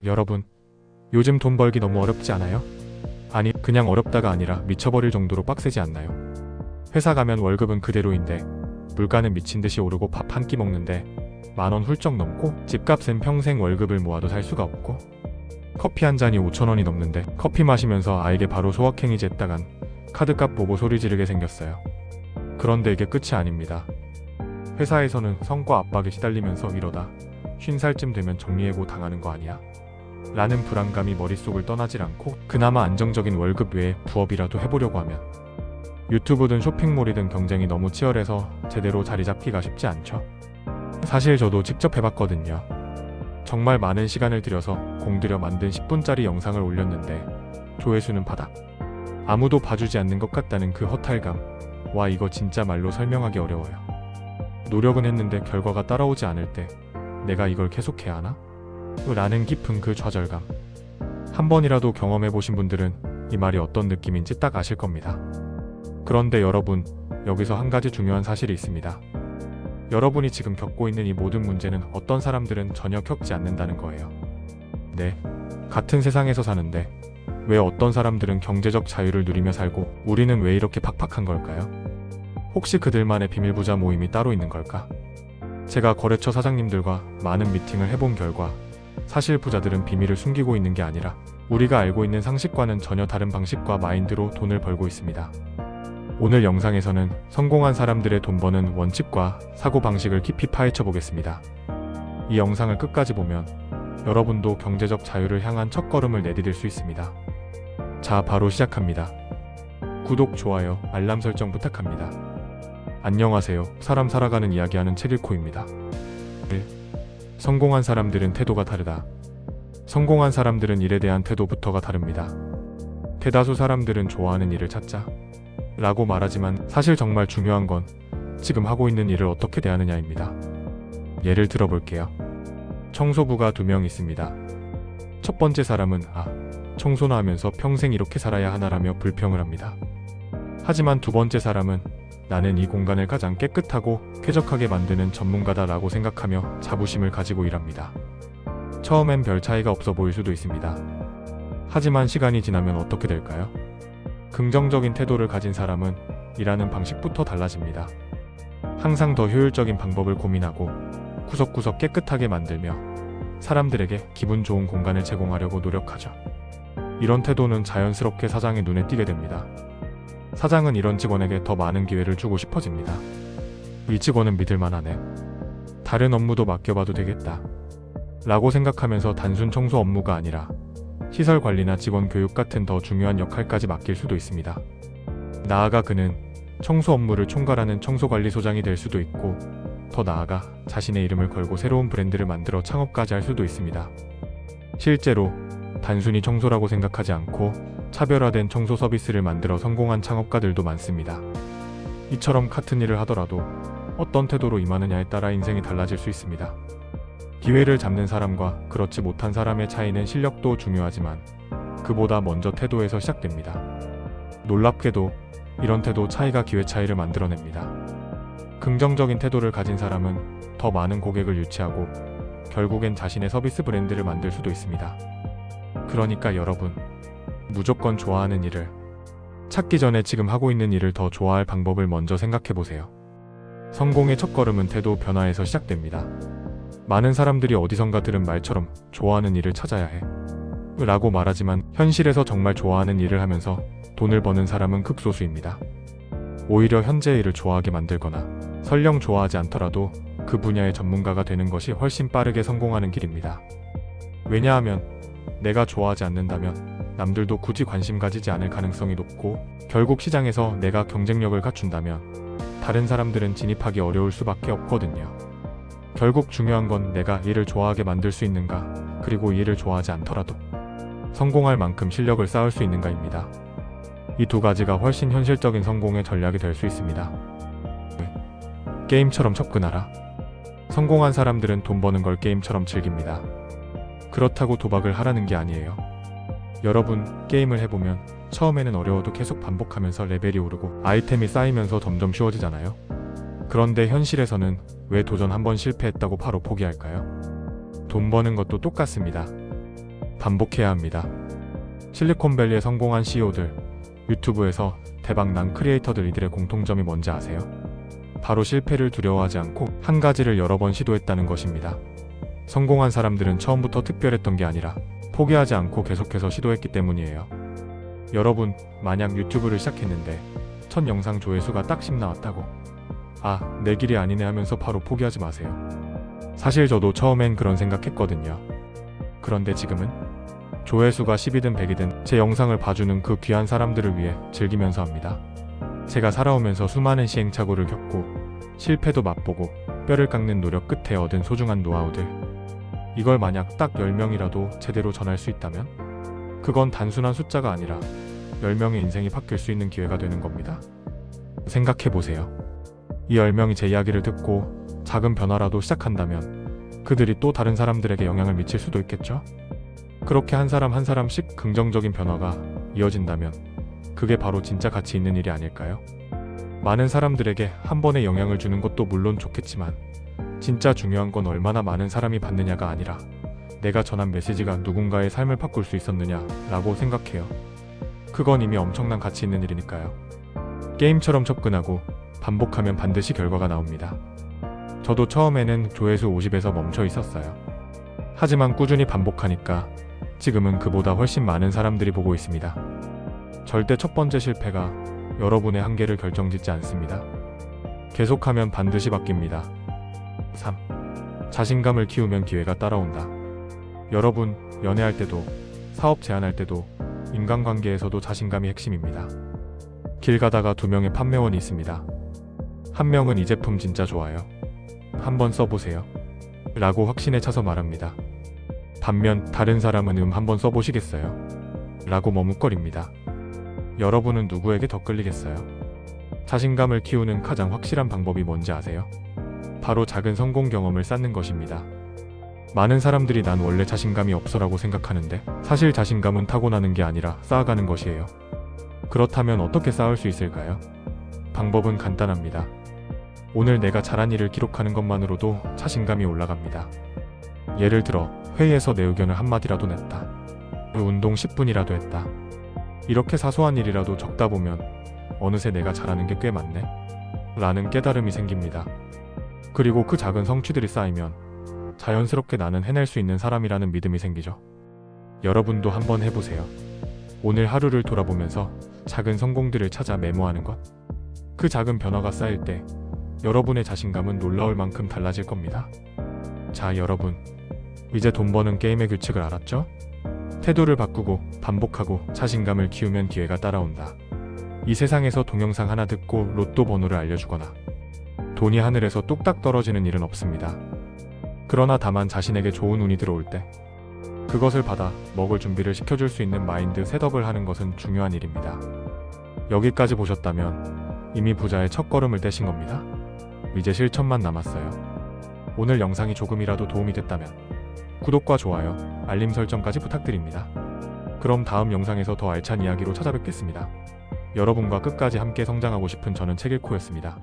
여러분, 요즘 돈 벌기 너무 어렵지 않아요? 아니, 그냥 어렵다가 아니라 미쳐버릴 정도로 빡세지 않나요? 회사 가면 월급은 그대로인데 물가는 미친듯이 오르고 밥 한 끼 먹는데 10,000원 훌쩍 넘고 집값은 평생 월급을 모아도 살 수가 없고 커피 한 잔이 5,000원이 넘는데 커피 마시면서 아이게 바로 소확행이지 했다간 카드값 보고 소리 지르게 생겼어요. 그런데 이게 끝이 아닙니다. 회사에서는 성과 압박에 시달리면서 이러다 50살쯤 되면 정리해고 당하는 거 아니야? 라는 불안감이 머릿속을 떠나질 않고 그나마 안정적인 월급 외에 부업이라도 해보려고 하면 유튜브든 쇼핑몰이든 경쟁이 너무 치열해서 제대로 자리 잡기가 쉽지 않죠. 사실 저도 직접 해봤거든요. 정말 많은 시간을 들여서 공들여 만든 10분짜리 영상을 올렸는데 조회수는 바닥. 아무도 봐주지 않는 것 같다는 그 허탈감. 와, 이거 진짜 말로 설명하기 어려워요. 노력은 했는데 결과가 따라오지 않을 때 내가 이걸 계속해야 하나? 라는 깊은 그 좌절감. 한 번이라도 경험해보신 분들은 이 말이 어떤 느낌인지 딱 아실 겁니다. 그런데 여러분, 여기서 한 가지 중요한 사실이 있습니다. 여러분이 지금 겪고 있는 이 모든 문제는 어떤 사람들은 전혀 겪지 않는다는 거예요. 네, 같은 세상에서 사는데 왜 어떤 사람들은 경제적 자유를 누리며 살고 우리는 왜 이렇게 팍팍한 걸까요? 혹시 그들만의 비밀 부자 모임이 따로 있는 걸까? 제가 거래처 사장님들과 많은 미팅을 해본 결과 사실 부자들은 비밀을 숨기고 있는 게 아니라 우리가 알고 있는 상식과는 전혀 다른 방식과 마인드로 돈을 벌고 있습니다. 오늘 영상에서는 성공한 사람들의 돈 버는 원칙과 사고방식을 깊이 파헤쳐 보겠습니다. 이 영상을 끝까지 보면 여러분도 경제적 자유를 향한 첫걸음을 내디딜 수 있습니다. 자, 바로 시작합니다. 구독, 좋아요, 알람 설정 부탁합니다. 안녕하세요. 사람 살아가는 이야기하는 책일코입니다. 1. 성공한 사람들은 태도가 다르다. 성공한 사람들은 일에 대한 태도부터가 다릅니다. 대다수 사람들은 좋아하는 일을 찾자 라고 말하지만 사실 정말 중요한 건 지금 하고 있는 일을 어떻게 대하느냐입니다. 예를 들어 볼게요. 청소부가 2명 있습니다. 첫 번째 사람은 청소나 하면서 평생 이렇게 살아야 하나라며 불평을 합니다. 하지만 두 번째 사람은 나는 이 공간을 가장 깨끗하고 쾌적하게 만드는 전문가다라고 생각하며 자부심을 가지고 일합니다. 처음엔 별 차이가 없어 보일 수도 있습니다. 하지만 시간이 지나면 어떻게 될까요? 긍정적인 태도를 가진 사람은 일하는 방식부터 달라집니다. 항상 더 효율적인 방법을 고민하고 구석구석 깨끗하게 만들며 사람들에게 기분 좋은 공간을 제공하려고 노력하죠. 이런 태도는 자연스럽게 사장의 눈에 띄게 됩니다. 사장은 이런 직원에게 더 많은 기회를 주고 싶어집니다. 이 직원은 믿을만하네. 다른 업무도 맡겨봐도 되겠다. 라고 생각하면서 단순 청소 업무가 아니라 시설 관리나 직원 교육 같은 더 중요한 역할까지 맡길 수도 있습니다. 나아가 그는 청소 업무를 총괄하는 청소관리소장이 될 수도 있고 더 나아가 자신의 이름을 걸고 새로운 브랜드를 만들어 창업까지 할 수도 있습니다. 실제로 단순히 청소라고 생각하지 않고 차별화된 청소 서비스를 만들어 성공한 창업가들도 많습니다. 이처럼 같은 일을 하더라도 어떤 태도로 임하느냐에 따라 인생이 달라질 수 있습니다. 기회를 잡는 사람과 그렇지 못한 사람의 차이는 실력도 중요하지만 그보다 먼저 태도에서 시작됩니다. 놀랍게도 이런 태도 차이가 기회 차이를 만들어냅니다. 긍정적인 태도를 가진 사람은 더 많은 고객을 유치하고 결국엔 자신의 서비스 브랜드를 만들 수도 있습니다. 그러니까 여러분, 무조건 좋아하는 일을 찾기 전에 지금 하고 있는 일을 더 좋아할 방법을 먼저 생각해보세요. 성공의 첫걸음은 태도 변화에서 시작됩니다. 많은 사람들이 어디선가 들은 말처럼 좋아하는 일을 찾아야 해 라고 말하지만 현실에서 정말 좋아하는 일을 하면서 돈을 버는 사람은 극소수입니다. 오히려 현재의 일을 좋아하게 만들거나 설령 좋아하지 않더라도 그 분야의 전문가가 되는 것이 훨씬 빠르게 성공하는 길입니다. 왜냐하면 내가 좋아하지 않는다면 남들도 굳이 관심 가지지 않을 가능성이 높고 결국 시장에서 내가 경쟁력을 갖춘다면 다른 사람들은 진입하기 어려울 수밖에 없거든요. 결국 중요한 건 내가 일을 좋아하게 만들 수 있는가, 그리고 이 일을 좋아하지 않더라도 성공할 만큼 실력을 쌓을 수 있는가입니다. 이 두 가지가 훨씬 현실적인 성공의 전략이 될 수 있습니다. 게임처럼 접근하라. 성공한 사람들은 돈 버는 걸 게임처럼 즐깁니다. 그렇다고 도박을 하라는 게 아니에요. 여러분, 게임을 해보면 처음에는 어려워도 계속 반복하면서 레벨이 오르고 아이템이 쌓이면서 점점 쉬워지잖아요. 그런데 현실에서는 왜 도전 한번 실패했다고 바로 포기할까요? 돈 버는 것도 똑같습니다. 반복해야 합니다. 실리콘밸리에 성공한 CEO들, 유튜브에서 대박난 크리에이터들 이들의 공통점이 뭔지 아세요? 바로 실패를 두려워하지 않고 한 가지를 여러 번 시도했다는 것입니다. 성공한 사람들은 처음부터 특별했던 게 아니라 포기하지 않고 계속해서 시도했기 때문이에요. 여러분, 만약 유튜브를 시작했는데 첫 영상 조회수가 딱 10 나왔다고 아, 내 길이 아니네 하면서 바로 포기하지 마세요. 사실 저도 처음엔 그런 생각했거든요. 그런데 지금은 조회수가 10이든 100이든 제 영상을 봐주는 그 귀한 사람들을 위해 즐기면서 합니다. 제가 살아오면서 수많은 시행착오를 겪고 실패도 맛보고 뼈를 깎는 노력 끝에 얻은 소중한 노하우들, 이걸 만약 딱 10명이라도 제대로 전할 수 있다면 그건 단순한 숫자가 아니라 10명의 인생이 바뀔 수 있는 기회가 되는 겁니다. 생각해보세요. 이 10명이 제 이야기를 듣고 작은 변화라도 시작한다면 그들이 또 다른 사람들에게 영향을 미칠 수도 있겠죠? 그렇게 한 사람 한 사람씩 긍정적인 변화가 이어진다면 그게 바로 진짜 가치 있는 일이 아닐까요? 많은 사람들에게 한 번에 영향을 주는 것도 물론 좋겠지만 진짜 중요한 건 얼마나 많은 사람이 받느냐가 아니라 내가 전한 메시지가 누군가의 삶을 바꿀 수 있었느냐라고 생각해요. 그건 이미 엄청난 가치 있는 일이니까요. 게임처럼 접근하고 반복하면 반드시 결과가 나옵니다. 저도 처음에는 조회수 50에서 멈춰 있었어요. 하지만 꾸준히 반복하니까 지금은 그보다 훨씬 많은 사람들이 보고 있습니다. 절대 첫 번째 실패가 여러분의 한계를 결정짓지 않습니다. 계속하면 반드시 바뀝니다. 3. 자신감을 키우면 기회가 따라온다. 여러분, 연애할 때도, 사업 제안할 때도, 인간관계에서도 자신감이 핵심입니다. 길 가다가 2명의 판매원이 있습니다. 한 명은 이 제품 진짜 좋아요. 한번 써보세요. 라고 확신에 차서 말합니다. 반면 다른 사람은 한번 써보시겠어요? 라고 머뭇거립니다. 여러분은 누구에게 더 끌리겠어요? 자신감을 키우는 가장 확실한 방법이 뭔지 아세요? 바로 작은 성공 경험을 쌓는 것입니다. 많은 사람들이 난 원래 자신감이 없어라고 생각하는데 사실 자신감은 타고나는 게 아니라 쌓아가는 것이에요. 그렇다면 어떻게 쌓을 수 있을까요? 방법은 간단합니다. 오늘 내가 잘한 일을 기록하는 것만으로도 자신감이 올라갑니다. 예를 들어 회의에서 내 의견을 한마디라도 냈다. 운동 10분이라도 했다. 이렇게 사소한 일이라도 적다 보면 어느새 내가 잘하는 게 꽤 많네 라는 깨달음이 생깁니다. 그리고 그 작은 성취들이 쌓이면 자연스럽게 나는 해낼 수 있는 사람이라는 믿음이 생기죠. 여러분도 한번 해보세요. 오늘 하루를 돌아보면서 작은 성공들을 찾아 메모하는 것. 그 작은 변화가 쌓일 때 여러분의 자신감은 놀라울 만큼 달라질 겁니다. 자, 여러분, 이제 돈 버는 게임의 규칙을 알았죠? 태도를 바꾸고 반복하고 자신감을 키우면 기회가 따라온다. 이 세상에서 동영상 하나 듣고 로또 번호를 알려주거나 돈이 하늘에서 뚝딱 떨어지는 일은 없습니다. 그러나 다만 자신에게 좋은 운이 들어올 때 그것을 받아 먹을 준비를 시켜줄 수 있는 마인드 셋업을 하는 것은 중요한 일입니다. 여기까지 보셨다면 이미 부자의 첫 걸음을 떼신 겁니다. 이제 실천만 남았어요. 오늘 영상이 조금이라도 도움이 됐다면 구독과 좋아요, 알림 설정까지 부탁드립니다. 그럼 다음 영상에서 더 알찬 이야기로 찾아뵙겠습니다. 여러분과 끝까지 함께 성장하고 싶은 저는 책일코였습니다.